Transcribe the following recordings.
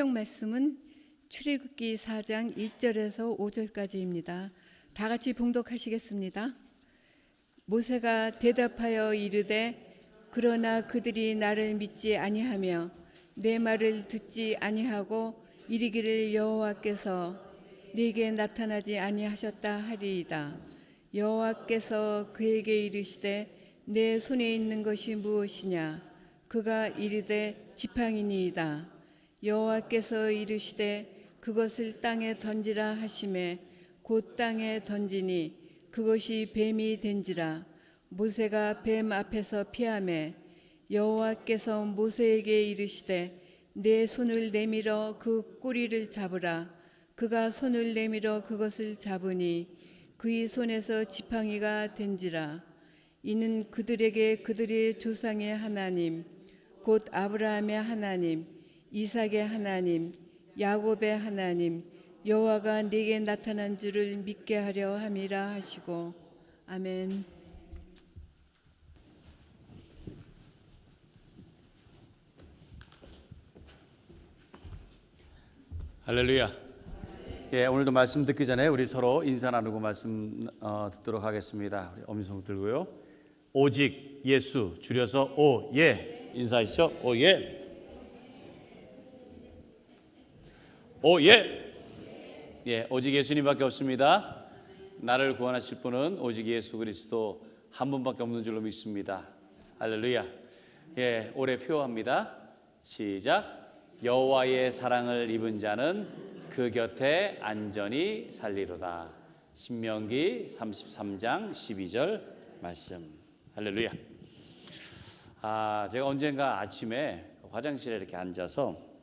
성경 말씀은 출애굽기 4장 1절에서 5절까지입니다. 다 같이 봉독하시겠습니다. 모세가 대답하여 이르되 그러나 그들이 나를 믿지 아니하며 내 말을 듣지 아니하고 이르기를 여호와께서 네게 나타나지 아니하셨다 하리이다. 여호와께서 그에게 이르시되 내 손에 있는 것이 무엇이냐? 그가 이르되 지팡이니이다. 여호와께서 이르시되 그것을 땅에 던지라 하시매 곧 땅에 던지니 그것이 뱀이 된지라. 모세가 뱀 앞에서 피하매 여호와께서 모세에게 이르시되 내 손을 내밀어 그 꼬리를 잡으라. 그가 손을 내밀어 그것을 잡으니 그의 손에서 지팡이가 된지라. 이는 그들에게 그들의 조상의 하나님 곧 아브라함의 하나님, 이삭의 하나님, 야곱의 하나님 여호와가 네게 나타난 줄을 믿게 하려 함이라 하시고. 아멘. 할렐루야. 예, 오늘도 말씀 듣기 전에 우리 서로 인사 나누고 말씀 듣도록 하겠습니다. 우리 엄지손 들고요. 오직 예수, 줄여서 오예 인사하시죠. 오예. 오예. 예, 오직 예수님밖에 없습니다. 나를 구원하실 분은 오직 예수 그리스도 한 분밖에 없는 줄로 믿습니다. 할렐루야. 예, 올해 표합니다. 시작. 여호와의 사랑을 입은 자는 그 곁에 안전히 살리로다. 신명기 33장 12절 말씀. 할렐루야. 제가 언젠가 아침에 화장실에 이렇게 앉아서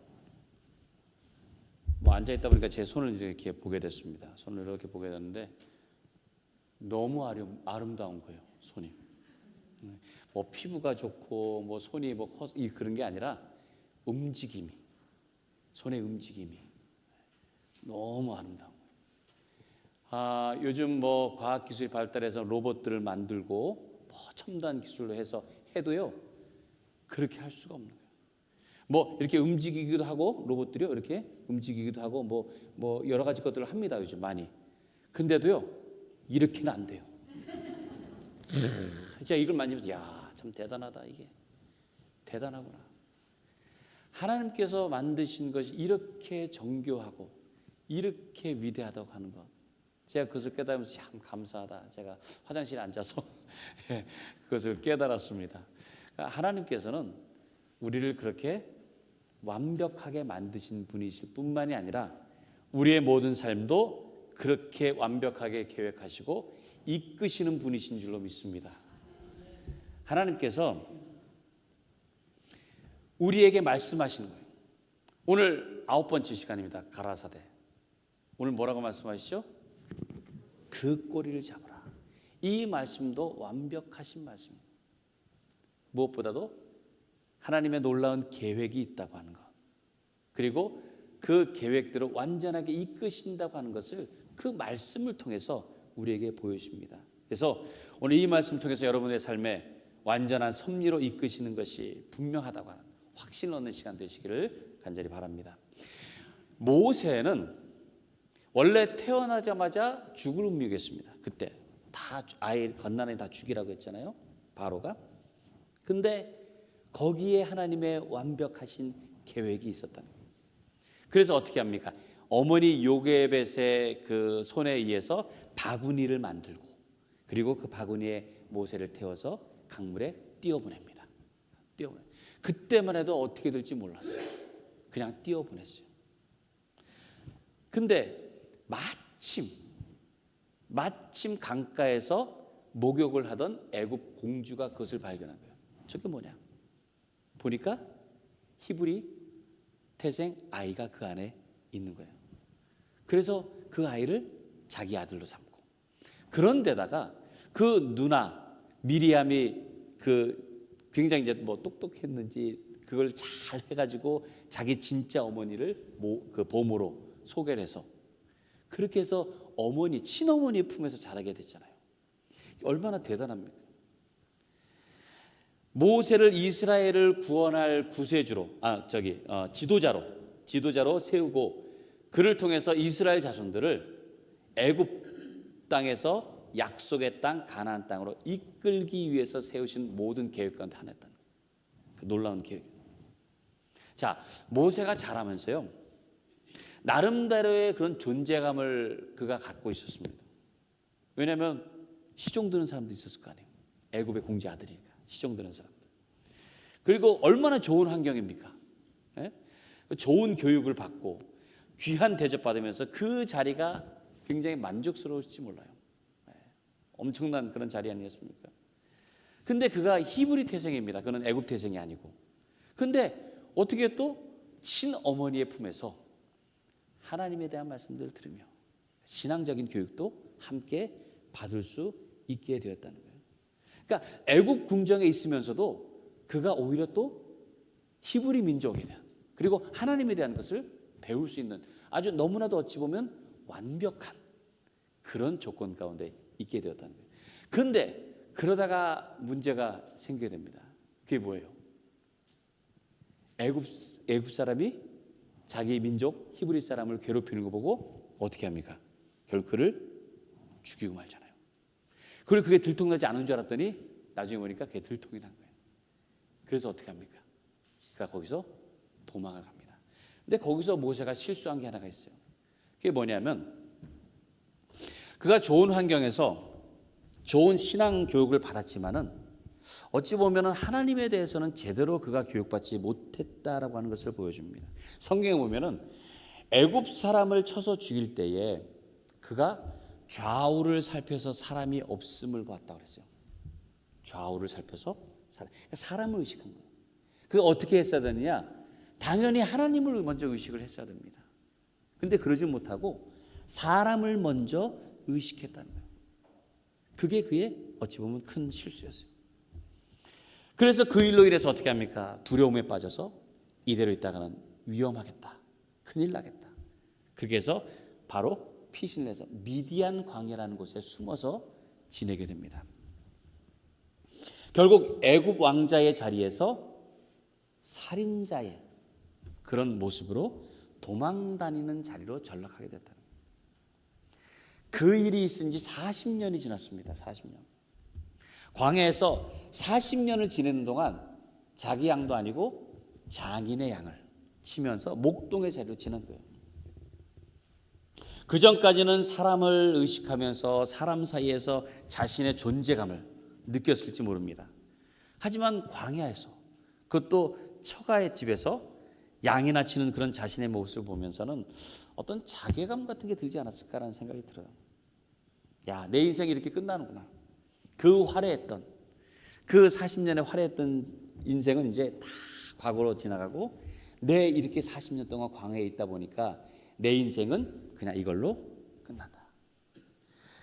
앉아 있다 보니까 제 손을 이렇게 보게 됐습니다. 손을 이렇게 보게 됐는데 너무 아름다운 거예요. 손이. 뭐 피부가 좋고 뭐 손이 뭐 그런 게 아니라 움직임이, 손의 움직임이 너무 아름다운 거예요. 요즘 뭐 과학 기술이 발달해서 로봇들을 만들고 뭐 첨단 기술로 해서 해도요 그렇게 할 수가 없는 거예요. 뭐 이렇게 움직이기도 하고 로봇들이요 이렇게 움직이기도 하고 뭐 여러 가지 것들을 합니다 요즘 많이. 근데도요 이렇게는 안 돼요. 제가 이걸 만지면서 야, 참 대단하다. 이게 대단하구나. 하나님께서 만드신 것이 이렇게 정교하고 이렇게 위대하다고 하는 것, 제가 그것을 깨달으면서 참 감사하다. 제가 화장실에 앉아서 그것을 깨달았습니다. 그러니까 하나님께서는 우리를 그렇게 완벽하게 만드신 분이실 뿐만이 아니라 우리의 모든 삶도 그렇게 완벽하게 계획하시고 이끄시는 분이신 줄로 믿습니다. 하나님께서 우리에게 말씀하시는 거예요. 오늘 9번째 시간입니다. 가라사대. 오늘 뭐라고 말씀하시죠? 그 꼬리를 잡으라. 이 말씀도 완벽하신 말씀입니다. 무엇보다도 하나님의 놀라운 계획이 있다고 하는 것, 그리고 그 계획대로 완전하게 이끄신다고 하는 것을 그 말씀을 통해서 우리에게 보여줍니다. 그래서 오늘 이 말씀을 통해서 여러분의 삶에 완전한 섭리로 이끄시는 것이 분명하다고 하는 확신을 얻는 시간 되시기를 간절히 바랍니다. 모세는 원래 태어나자마자 죽을 운명이었습니다. 그때 다 아이 갓난아이 다 죽이라고 했잖아요, 바로가. 근데 거기에 하나님의 완벽하신 계획이 있었다는 거예요. 그래서 어떻게 합니까? 어머니 요게벳의 그 손에 의해서 바구니를 만들고, 그리고 그 바구니에 모세를 태워서 강물에 띄워보냅니다. 그때만 해도 어떻게 될지 몰랐어요. 그냥 띄워보냈어요. 근데 마침 강가에서 목욕을 하던 애굽 공주가 그것을 발견한 거예요. 저게 뭐냐? 보니까 히브리 태생 아이가 그 안에 있는 거예요. 그래서 그 아이를 자기 아들로 삼고, 그런데다가 그 누나 미리암이 굉장히 이제 뭐 똑똑했는지 그걸 잘 해가지고 자기 진짜 어머니를 그 보모로 소개를 해서, 그렇게 해서 친어머니의 품에서 자라게 됐잖아요. 얼마나 대단합니까? 모세를 이스라엘을 구원할 구세주로, 지도자로 지도자로 세우고 그를 통해서 이스라엘 자손들을 애굽 땅에서 약속의 땅 가나안 땅으로 이끌기 위해서 세우신 모든 계획 가운데 하나였다는 거예요. 그 놀라운 계획. 자, 모세가 자라면서요, 나름대로의 그런 존재감을 그가 갖고 있었습니다. 왜냐하면 시종드는 사람도 있었을 거 아니에요. 애굽의 공주 아들이니까 시종드는 사람들. 그리고 얼마나 좋은 환경입니까? 예? 좋은 교육을 받고 귀한 대접받으면서 그 자리가 굉장히 만족스러울지 몰라요. 예. 엄청난 그런 자리 아니었습니까? 근데 그가 히브리 태생입니다. 그는 애굽 태생이 아니고. 근데 어떻게 또 친어머니의 품에서 하나님에 대한 말씀들을 들으며 신앙적인 교육도 함께 받을 수 있게 되었다는 거예요. 그러니까 애굽 궁정에 있으면서도 그가 오히려 또 히브리 민족에 대한, 그리고 하나님에 대한 것을 배울 수 있는 아주 너무나도 어찌 보면 완벽한 그런 조건 가운데 있게 되었다는 거예요. 그런데 그러다가 문제가 생기게 됩니다. 그게 뭐예요? 애굽 사람이 자기 민족 히브리 사람을 괴롭히는 거 보고 어떻게 합니까? 결국 그를 죽이고 말잖아요. 그리고 그게 들통나지 않은 줄 알았더니 나중에 보니까 그게 들통이 난 거예요. 그래서 어떻게 합니까? 그가 거기서 도망을 갑니다. 근데 거기서 모세가 실수한 게 하나가 있어요. 그게 뭐냐면 그가 좋은 환경에서 좋은 신앙 교육을 받았지만은 어찌 보면 하나님에 대해서는 제대로 그가 교육받지 못했다라고 하는 것을 보여줍니다. 성경에 보면은 애굽 사람을 쳐서 죽일 때에 그가 좌우를 살펴서 사람이 없음을 봤다고 그랬어요. 좌우를 살펴서 사람을 의식한 거예요. 그가 어떻게 했어야 되느냐? 당연히 하나님을 먼저 의식을 했어야 됩니다. 그런데 그러지 못하고 사람을 먼저 의식했다는 거예요. 그게 그의 어찌 보면 큰 실수였어요. 그래서 그 일로 인해서 어떻게 합니까? 두려움에 빠져서 이대로 있다가는 위험하겠다, 큰일 나겠다. 그래서 바로 피신을 해서 미디안 광야라는 곳에 숨어서 지내게 됩니다. 결국 애굽 왕자의 자리에서 살인자의 그런 모습으로 도망다니는 자리로 전락하게 됐다. 그 일이 있은 지 40년이 지났습니다. 40년. 광야에서 40년을 지내는 동안 자기 양도 아니고 장인의 양을 치면서 목동의 자리로 지낸 거예요. 그 전까지는 사람을 의식하면서 사람 사이에서 자신의 존재감을 느꼈을지 모릅니다. 하지만 광야에서, 그것도 처가의 집에서 양이나 치는 그런 자신의 모습을 보면서는 어떤 자괴감 같은 게 들지 않았을까라는 생각이 들어요. 야, 내 인생이 이렇게 끝나는구나. 그 화려했던, 그 40년의 화려했던 인생은 이제 다 과거로 지나가고 내 이렇게 40년 동안 광야에 있다 보니까 내 인생은 그냥 이걸로 끝난다.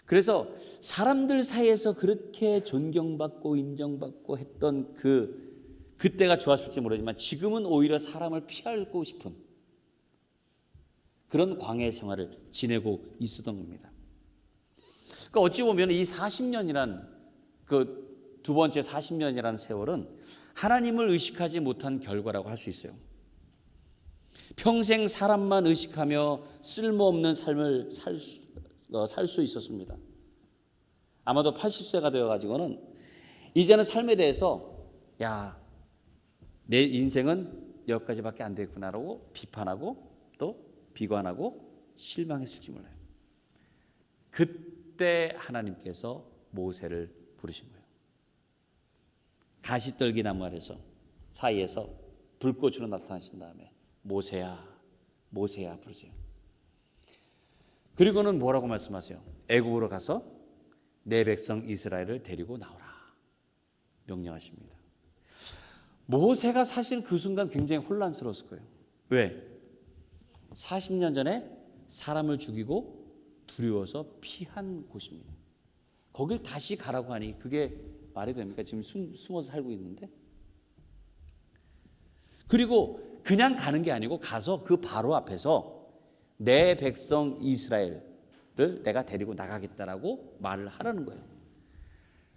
그래서 사람들 사이에서 그렇게 존경받고 인정받고 했던 그때가 좋았을지 모르지만 지금은 오히려 사람을 피하고 싶은 그런 광야의 생활을 지내고 있었던 겁니다. 그러니까 어찌 보면 이 40년이란 그 두 번째 40년이라는 세월은 하나님을 의식하지 못한 결과라고 할 수 있어요. 평생 사람만 의식하며 쓸모없는 삶을 살 수 있었습니다. 아마도 80세가 되어가지고는 이제는 삶에 대해서 야, 내 인생은 여기까지밖에 안 되겠구나라고 비판하고 또 비관하고 실망했을지 몰라요. 그때 하나님께서 모세를 부르신 거예요. 가시떨기 나무 아래서 사이에서 불꽃으로 나타나신 다음에 모세야, 모세야 부르세요. 그리고는 뭐라고 말씀하세요? 애굽으로 가서 내 백성 이스라엘을 데리고 나오라 명령하십니다. 모세가 사실 그 순간 굉장히 혼란스러웠을 거예요. 왜? 40년 전에 사람을 죽이고 두려워서 피한 곳입니다. 거길 다시 가라고 하니 그게 말이 됩니까? 지금 숨어서 살고 있는데. 그리고 그냥 가는 게 아니고 가서 그 바로 앞에서 내 백성 이스라엘을 내가 데리고 나가겠다라고 말을 하라는 거예요.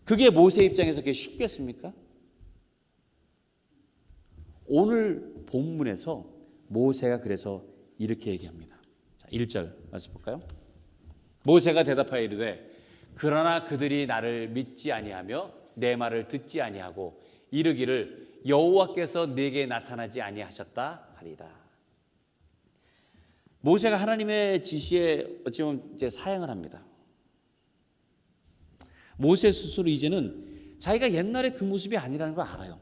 그게 모세 입장에서 그게 쉽겠습니까? 오늘 본문에서 모세가 그래서 이렇게 얘기합니다. 자, 1절 말씀 볼까요? 모세가 대답하여 이르되 그러나 그들이 나를 믿지 아니하며 내 말을 듣지 아니하고 이르기를 여호와께서 내게 나타나지 아니하셨다 하리다. 모세가 하나님의 지시에 어찌 보면 이제 사양을 합니다. 모세 스스로 이제는 자기가 옛날에 그 모습이 아니라는 걸 알아요.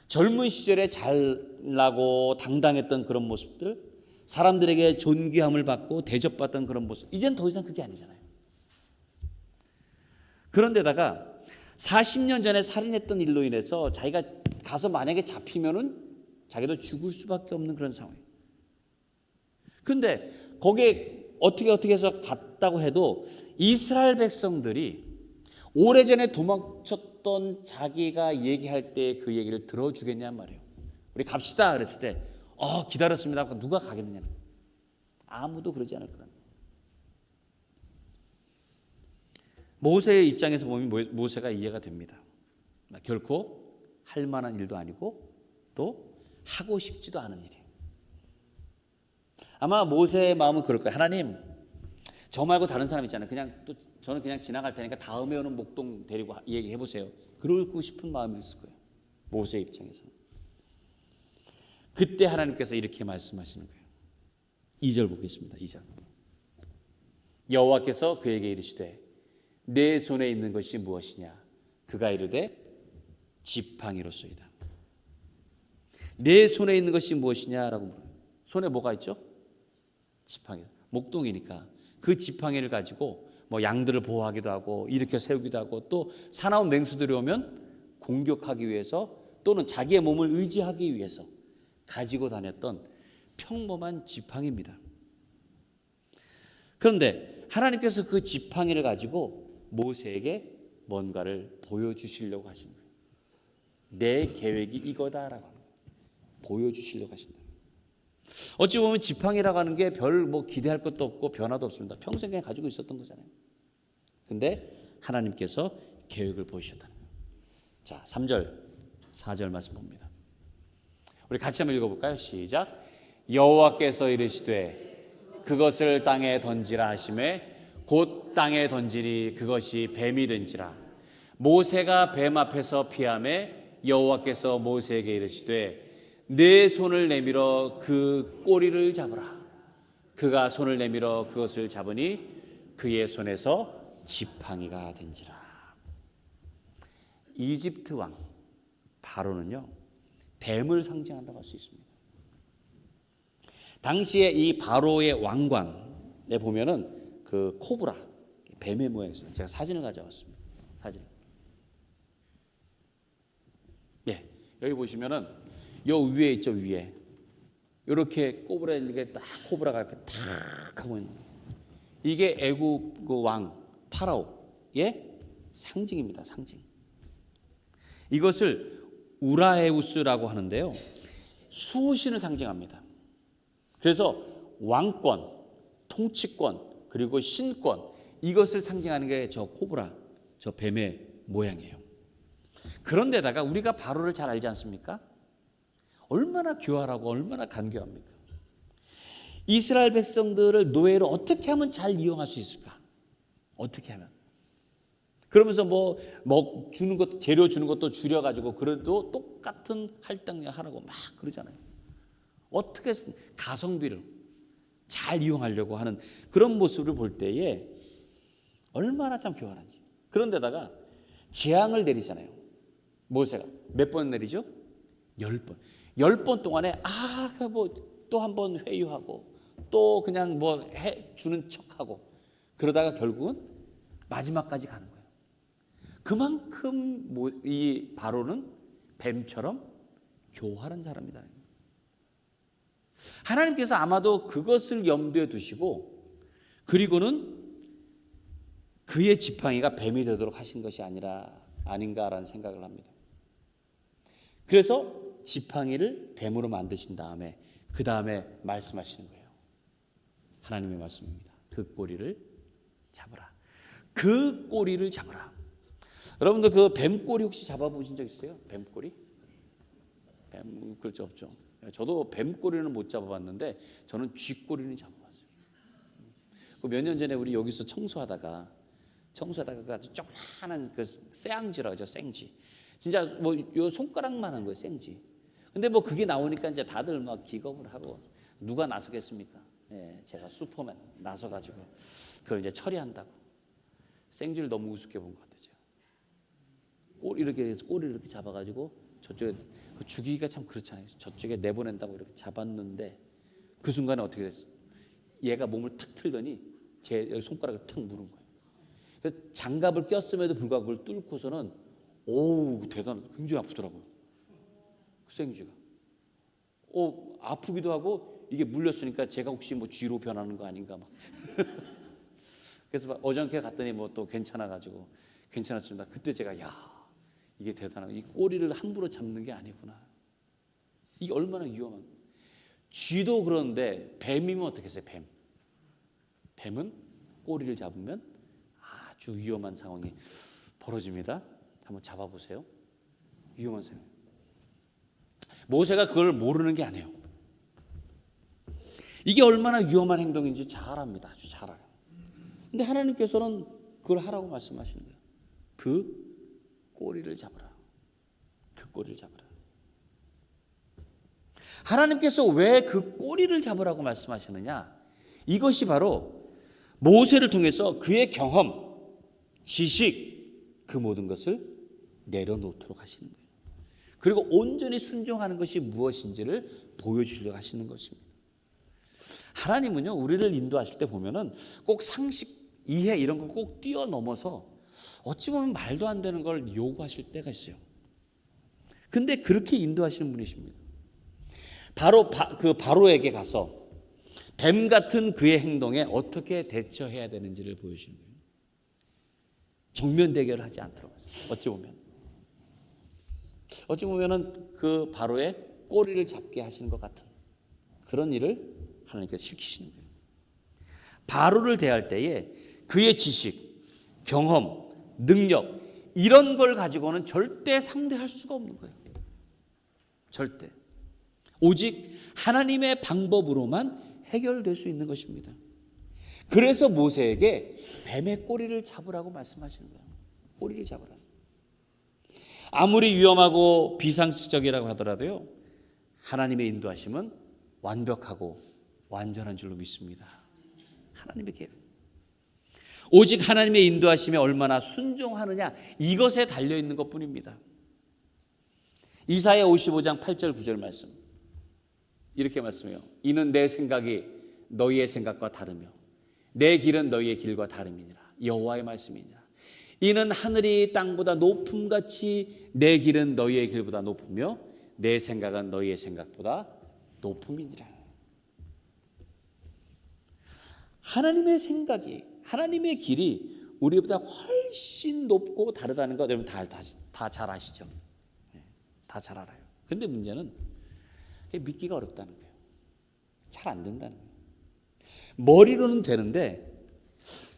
젊은 시절에 잘나고 당당했던 그런 모습들, 사람들에게 존귀함을 받고 대접받던 그런 모습, 이젠 더 이상 그게 아니잖아요. 그런데다가 40년 전에 살인했던 일로 인해서 자기가 가서 만약에 잡히면은 자기도 죽을 수밖에 없는 그런 상황이에요. 그런데 거기에 어떻게 해서 갔다고 해도 이스라엘 백성들이 오래전에 도망쳤던 자기가 얘기할 때 그 얘기를 들어주겠냔 말이에요. 우리 갑시다 그랬을 때 기다렸습니다. 누가 가겠느냐. 아무도 그러지 않을 거란. 모세의 입장에서 보면 모세가 이해가 됩니다. 결코 할 만한 일도 아니고 또 하고 싶지도 않은 일이에요. 아마 모세의 마음은 그럴 거예요. 하나님, 저 말고 다른 사람 있잖아요. 저는 그냥 지나갈 테니까 다음에 오는 목동 데리고 얘기해 보세요. 그러고 싶은 마음이 있을 거예요. 모세 입장에서. 그때 하나님께서 이렇게 말씀하시는 거예요. 2절 보겠습니다. 2절. 여호와께서 그에게 이르시되 내 손에 있는 것이 무엇이냐? 그가 이르되 지팡이로소이다. 내 손에 있는 것이 무엇이냐라고 물어요. 손에 뭐가 있죠? 지팡이. 목동이니까 그 지팡이를 가지고 뭐 양들을 보호하기도 하고 일으켜 세우기도 하고 또 사나운 맹수들이 오면 공격하기 위해서 또는 자기의 몸을 의지하기 위해서 가지고 다녔던 평범한 지팡이입니다. 그런데 하나님께서 그 지팡이를 가지고 모세에게 뭔가를 보여주시려고 하시는 거예요. 내 계획이 이거다라고 보여주시려고 하신다. 어찌 보면 지팡이라고 하는 게 별 기대할 것도 없고 변화도 없습니다. 평생 그냥 가지고 있었던 거잖아요. 근데 하나님께서 계획을 보이셨다는 거예요. 자, 3절, 4절 말씀 봅니다. 우리 같이 한번 읽어볼까요? 시작. 여호와께서 이르시되 그것을 땅에 던지라 하시매 곧 땅에 던지니 그것이 뱀이 된지라. 모세가 뱀 앞에서 피하매 여호와께서 모세에게 이르시되 내 손을 내밀어 그 꼬리를 잡으라. 그가 손을 내밀어 그것을 잡으니 그의 손에서 지팡이가 된지라. 이집트 왕 바로는요 뱀을 상징한다고 할 수 있습니다. 당시에 이 바로의 왕관에 보면은 그 코브라 뱀의 모양이 있습니다. 제가 사진을 가져왔습니다. 사진. 예, 여기 보시면은 요 위에 있죠, 위에. 이렇게 코브라 이렇게 딱 코브라가 이렇게 탁 하고 있는. 이게 애굽 그 왕 파라오의 상징입니다. 상징. 이것을 우라에우스라고 하는데요. 수호신을 상징합니다. 그래서 왕권, 통치권, 그리고 신권, 이것을 상징하는 게 저 코브라, 저 뱀의 모양이에요. 그런데다가 우리가 바로를 잘 알지 않습니까? 얼마나 교활하고 얼마나 간교합니까? 이스라엘 백성들을 노예로 어떻게 하면 잘 이용할 수 있을까? 어떻게 하면? 그러면서 주는 것도 재료 주는 것도 줄여가지고 그래도 똑같은 할당량 하라고 막 그러잖아요. 어떻게 가성비를 잘 이용하려고 하는 그런 모습을 볼 때에 얼마나 참 교활한지. 그런데다가 재앙을 내리잖아요. 모세가 몇 번 내리죠? 10번. 10번 동안에 또 한 번 회유하고 또 그냥 주는 척하고 그러다가 결국은 마지막까지 가는 거예요. 그만큼 이 바로는 뱀처럼 교활한 사람이다. 하나님께서 아마도 그것을 염두에 두시고 그리고는 그의 지팡이가 뱀이 되도록 하신 것이 아닌가라는 생각을 합니다. 그래서 지팡이를 뱀으로 만드신 다음에 그 다음에 말씀하시는 거예요. 하나님의 말씀입니다. 그 꼬리를 잡으라. 그 꼬리를 잡으라. 여러분들 그 뱀꼬리 혹시 잡아보신 적 있어요? 뱀꼬리? 그렇죠, 없죠. 저도 뱀 꼬리는 못 잡아봤는데 저는 쥐 꼬리는 잡아봤어요. 몇 년 전에 우리 여기서 청소하다가 아주 조그마한 그 쇠앙쥐라고 하죠. 생쥐. 진짜 뭐 요 손가락만한 거예요. 생쥐. 근데 뭐 그게 나오니까 이제 다들 막 기겁을 하고 누가 나서겠습니까? 예, 제가 슈퍼맨 나서가지고 그걸 이제 처리한다고. 생쥐를 너무 우습게 본 것 같아요. 꼬리 이렇게 잡아가지고 저쪽에 죽이기가 참 그렇잖아요. 저쪽에 내보낸다고 이렇게 잡았는데 그 순간에 어떻게 됐어? 얘가 몸을 탁 틀더니 제 여기 손가락을 탁 물은 거예요. 그래서 장갑을 꼈음에도 불구하고 그걸 뚫고서는 오우 대단, 굉장히 아프더라고요. 그 생쥐가. 아프기도 하고 이게 물렸으니까 제가 혹시 뭐 쥐로 변하는 거 아닌가 막. 그래서 막 어저께 갔더니 뭐 또 괜찮아가지고 괜찮았습니다. 그때 제가 야 이게 대단하고 이 꼬리를 함부로 잡는 게 아니구나. 이게 얼마나 위험한. 쥐도 그런데 뱀이면 어떻겠어요? 뱀은 꼬리를 잡으면 아주 위험한 상황이 벌어집니다. 한번 잡아보세요. 위험한 상황. 모세가 그걸 모르는 게 아니에요. 이게 얼마나 위험한 행동인지 잘 압니다. 아주 잘 알아요. 근데 하나님께서는 그걸 하라고 말씀하시는 거예요. 그 꼬리를 잡으라. 그 꼬리를 잡으라. 하나님께서 왜 그 꼬리를 잡으라고 말씀하시느냐? 이것이 바로 모세를 통해서 그의 경험, 지식, 그 모든 것을 내려놓도록 하시는 거예요. 그리고 온전히 순종하는 것이 무엇인지를 보여주려고 하시는 것입니다. 하나님은요, 우리를 인도하실 때 보면은 꼭 상식, 이해 이런 걸 꼭 뛰어넘어서 어찌 보면 말도 안 되는 걸 요구하실 때가 있어요. 근데 그렇게 인도하시는 분이십니다. 바로 그 바로에게 가서 뱀 같은 그의 행동에 어떻게 대처해야 되는지를 보여주는 거예요. 정면 대결을 하지 않도록. 어찌 보면은 그 바로의 꼬리를 잡게 하시는 것 같은 그런 일을 하나님께서 시키시는 거예요. 바로를 대할 때에 그의 지식, 경험, 능력 이런 걸 가지고는 절대 상대할 수가 없는 거예요. 절대. 오직 하나님의 방법으로만 해결될 수 있는 것입니다. 그래서 모세에게 뱀의 꼬리를 잡으라고 말씀하시는 거예요. 꼬리를 잡으라. 아무리 위험하고 비상식적이라고 하더라도요, 하나님의 인도하심은 완벽하고 완전한 줄로 믿습니다. 하나님의 계획. 오직 하나님의 인도하심에 얼마나 순종하느냐, 이것에 달려있는 것뿐입니다. 이사야 55장 8절 9절 말씀 이렇게 말씀해요. 이는 내 생각이 너희의 생각과 다르며 내 길은 너희의 길과 다름이니라. 여호와의 말씀이니라. 이는 하늘이 땅보다 높음같이 내 길은 너희의 길보다 높으며 내 생각은 너희의 생각보다 높음이니라. 하나님의 생각이, 하나님의 길이 우리보다 훨씬 높고 다르다는 거 여러분 다 잘 아시죠? 다 잘 알아요. 그런데 문제는 믿기가 어렵다는 거예요. 잘 안 된다는 거예요. 머리로는 되는데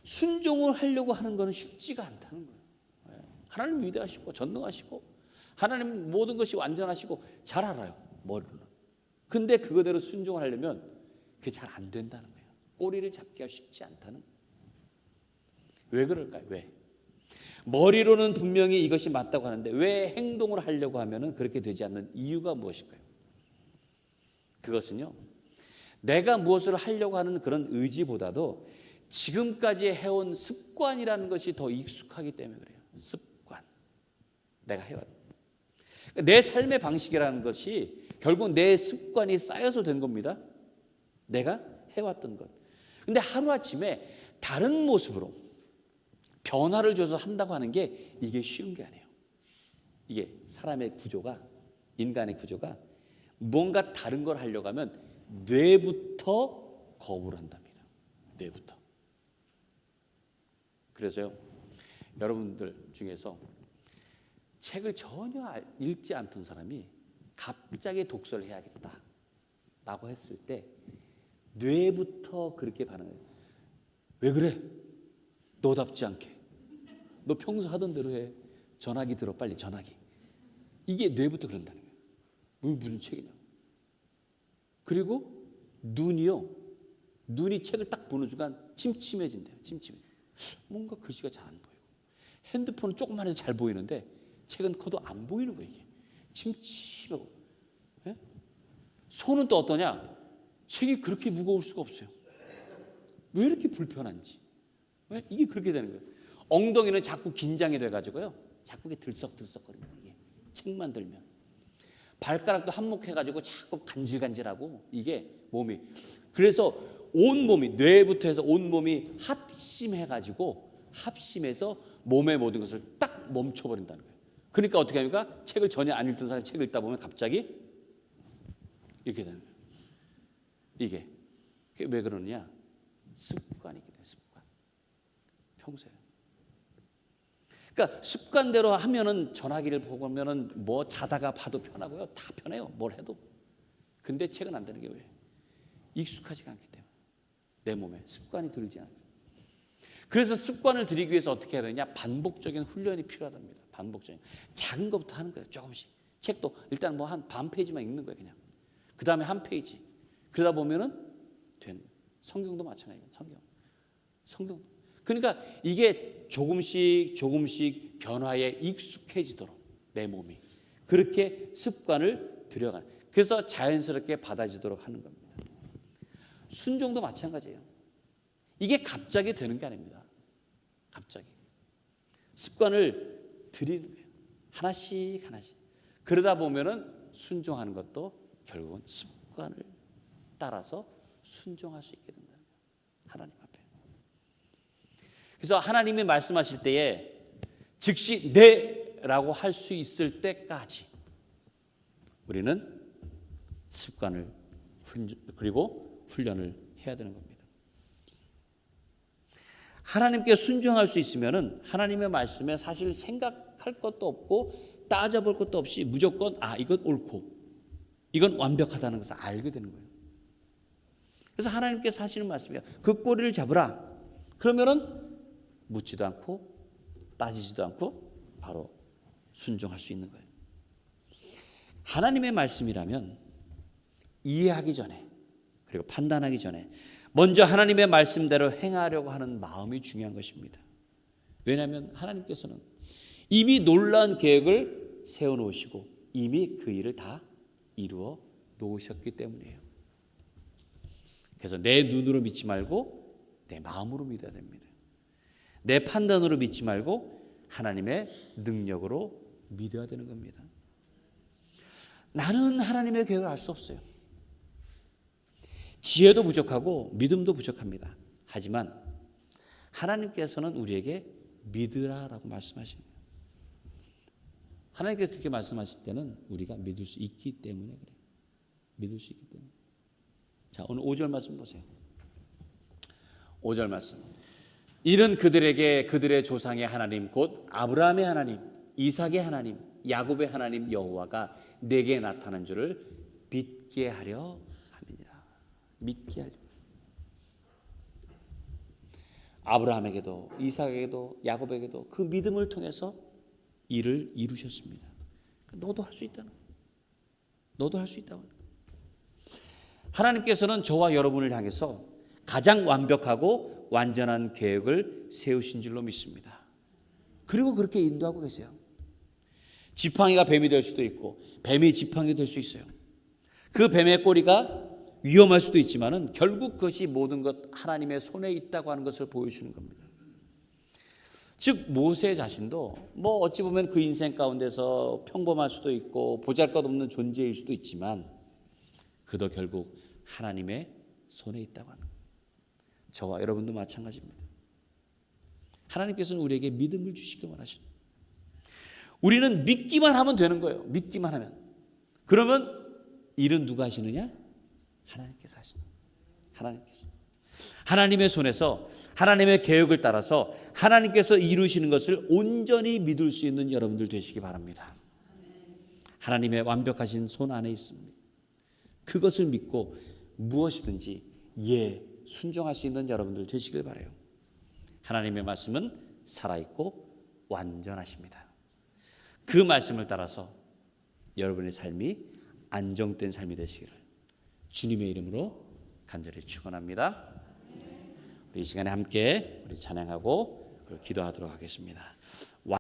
순종을 하려고 하는 것은 쉽지가 않다는 거예요. 하나님 위대하시고 전능하시고 하나님 모든 것이 완전하시고 잘 알아요. 머리로는. 근데 그거대로 순종을 하려면 그게 잘 안 된다는 거예요. 꼬리를 잡기가 쉽지 않다는 거예요. 왜 그럴까요? 왜? 머리로는 분명히 이것이 맞다고 하는데 왜 행동을 하려고 하면 그렇게 되지 않는 이유가 무엇일까요? 그것은요, 내가 무엇을 하려고 하는 그런 의지보다도 지금까지 해온 습관이라는 것이 더 익숙하기 때문에 그래요. 습관. 내가 해왔. 내 삶의 방식이라는 것이 결국 내 습관이 쌓여서 된 겁니다. 내가 해왔던 것. 근데 하루아침에 다른 모습으로 변화를 줘서 한다고 하는 게 이게 쉬운 게 아니에요. 이게 사람의 구조가, 인간의 구조가 뭔가 다른 걸 하려고 하면 뇌부터 거부를 한답니다. 뇌부터. 그래서요, 여러분들 중에서 책을 전혀 읽지 않던 사람이 갑자기 독서를 해야겠다라고 했을 때 뇌부터 그렇게 반응해요. 왜 그래? 너답지 않게. 너 평소 하던 대로 해. 전화기 들어, 빨리 전화기. 이게 뇌부터 그런다는 거예요. 무슨 책이냐. 그리고 눈이 책을 딱 보는 순간 침침해진대요. 뭔가 글씨가 잘 안 보이고, 핸드폰은 조금만 해도 잘 보이는데 책은 커도 안 보이는 거예요. 이게 침침하고. 예? 손은 또 어떠냐? 책이 그렇게 무거울 수가 없어요. 왜 이렇게 불편한지. 왜? 이게 그렇게 되는 거예요. 엉덩이는 자꾸 긴장이 돼가지고요, 자꾸 이게 들썩들썩거리는 거예요. 이게 책만 들면. 발가락도 한몫해가지고 자꾸 간질간질하고, 이게 몸이. 그래서 온몸이, 뇌부터 해서 온몸이 합심해서 몸의 모든 것을 딱 멈춰버린다는 거예요. 그러니까 어떻게 합니까? 책을 전혀 안 읽던 사람이 책을 읽다 보면 갑자기 이렇게 되는 거예요. 이게 왜 그러느냐? 습관이기 때문에. 습관. 평소에. 그러니까 습관대로 하면은, 전화기를 보면은 뭐 자다가 봐도 편하고요, 다 편해요, 뭘 해도. 근데 책은 안 되는 게 왜? 익숙하지가 않기 때문에. 내 몸에 습관이 들지 않아요. 그래서 습관을 들이기 위해서 어떻게 해야 되느냐? 반복적인 훈련이 필요하답니다. 반복적인. 작은 것부터 하는 거예요. 조금씩. 책도 일단 뭐 한 반 페이지만 읽는 거예요, 그냥. 그 다음에 한 페이지. 그러다 보면은 된. 성경도 마찬가지예요. 성경. 그러니까 이게 조금씩 변화에 익숙해지도록 내 몸이 그렇게 습관을 들여가는. 그래서 자연스럽게 받아지도록 하는 겁니다. 순종도 마찬가지예요. 이게 갑자기 되는 게 아닙니다. 갑자기. 습관을 들이는 거예요. 하나씩. 그러다 보면은 순종하는 것도 결국은 습관을 따라서 순종할 수 있게 된다는 거예요. 하나님 앞에. 그래서 하나님이 말씀하실 때에 즉시 네라고 할 수 있을 때까지 우리는 습관을 그리고 훈련을 해야 되는 겁니다. 하나님께 순종할 수 있으면은 하나님의 말씀에 사실 생각할 것도 없고 따져볼 것도 없이 무조건 이건 옳고 이건 완벽하다는 것을 알게 되는 거예요. 그래서 하나님께서 하시는 말씀이에요. 그 꼬리를 잡으라. 그러면은 묻지도 않고 따지지도 않고 바로 순종할 수 있는 거예요. 하나님의 말씀이라면 이해하기 전에, 그리고 판단하기 전에 먼저 하나님의 말씀대로 행하려고 하는 마음이 중요한 것입니다. 왜냐하면 하나님께서는 이미 놀라운 계획을 세워놓으시고 이미 그 일을 다 이루어 놓으셨기 때문이에요. 그래서 내 눈으로 믿지 말고 내 마음으로 믿어야 됩니다. 내 판단으로 믿지 말고 하나님의 능력으로 믿어야 되는 겁니다. 나는 하나님의 계획을 알 수 없어요. 지혜도 부족하고 믿음도 부족합니다. 하지만 하나님께서는 우리에게 믿으라라고 말씀하십니다. 하나님께서 그렇게 말씀하실 때는 우리가 믿을 수 있기 때문에 그래요. 믿을 수 있기 때문에. 자, 오늘 5절 말씀 보세요. 5절 말씀. 이는 그들에게 그들의 조상의 하나님 곧 아브라함의 하나님, 이삭의 하나님, 야곱의 하나님 여호와가 내게 나타난 줄을 믿게 하려 함이니라. 믿게 하려. 아브라함에게도 이삭에게도 야곱에게도 그 믿음을 통해서 일을 이루셨습니다. 너도 할 수 있다는 거예요. 너도 할 수 있다고. 하나님께서는 저와 여러분을 향해서 가장 완벽하고 완전한 계획을 세우신 줄로 믿습니다. 그리고 그렇게 인도하고 계세요. 지팡이가 뱀이 될 수도 있고 뱀이 지팡이 될 수 있어요. 그 뱀의 꼬리가 위험할 수도 있지만은 결국 그것이 모든 것 하나님의 손에 있다고 하는 것을 보여주는 겁니다. 즉 모세 자신도 뭐 어찌 보면 그 인생 가운데서 평범할 수도 있고 보잘것없는 존재일 수도 있지만 그도 결국 하나님의 손에 있다고 하는 거예요. 저와 여러분도 마찬가지입니다. 하나님께서는 우리에게 믿음을 주시기 원하십니다. 우리는 믿기만 하면 되는 거예요. 믿기만 하면. 그러면 일은 누가 하시느냐? 하나님께서 하시는 거예요. 하나님께서. 하나님의 손에서 하나님의 계획을 따라서 하나님께서 이루시는 것을 온전히 믿을 수 있는 여러분들 되시기 바랍니다. 하나님의 완벽하신 손 안에 있습니다. 그것을 믿고 무엇이든지 순종할 수 있는 여러분들 되시길 바라요. 하나님의 말씀은 살아있고 완전하십니다. 그 말씀을 따라서 여러분의 삶이 안정된 삶이 되시기를 주님의 이름으로 간절히 축원합니다. 우리 이 시간에 함께 우리 찬양하고 기도하도록 하겠습니다.